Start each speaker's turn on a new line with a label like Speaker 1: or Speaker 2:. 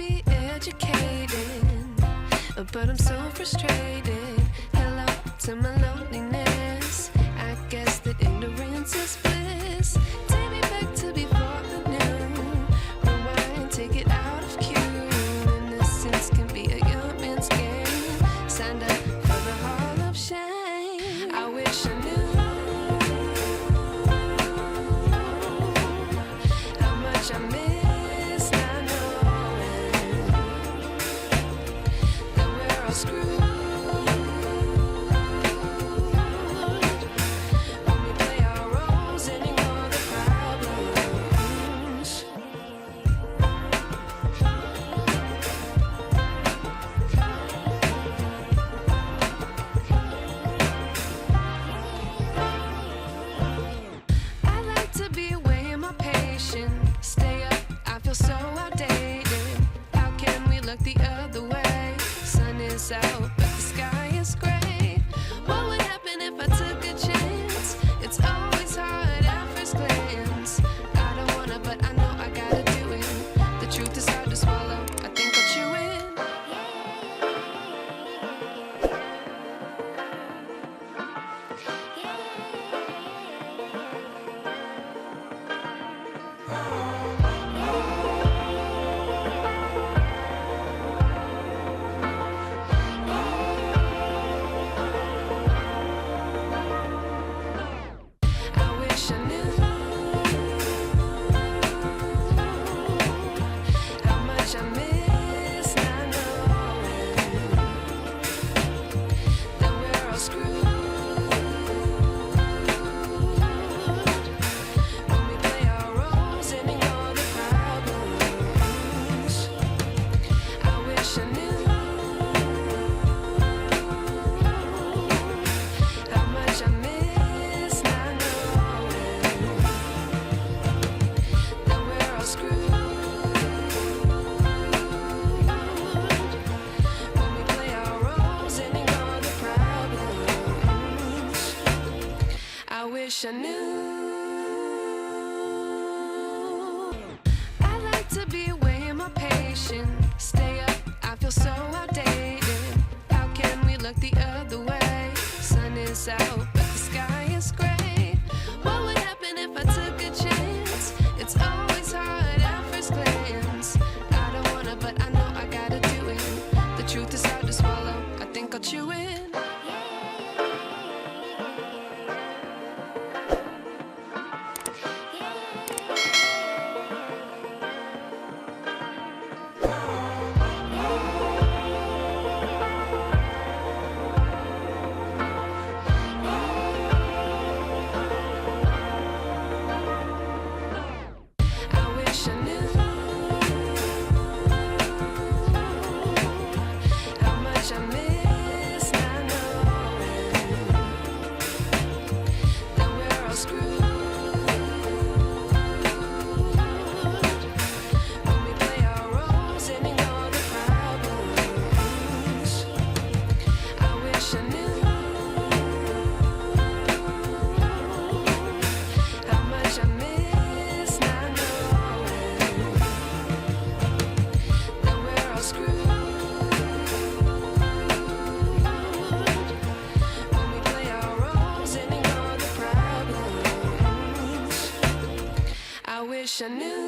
Speaker 1: be educated, but I'm so frustrated. Hello to my loneliness. I guess that ignorance is bliss. Take me back to before I knew. Rewind, take it out of cue. Innocence can be a young man's game. Signed up for the hall of shame. I wish I knew how much I miss not knowing that we're all screwed. Stay up, I feel so outdated. How can we look the other way? Sun is out, but the sky is gray. What would happen if I took a chance? It's always hard at first glance. I don't wanna, but I know I gotta do it. The truth is hard to swallow, I think I'll chew it. I wish I knew. I like to be way more patient. Stay up, I feel so outdated. How can we look the other way? Sun is out, but the sky is gray. What would happen if I took a chance? It's always hard at first glance. I don't wanna, but I know I gotta do it. The truth is hard to swallow, I think I'll chew it. I wish I knew.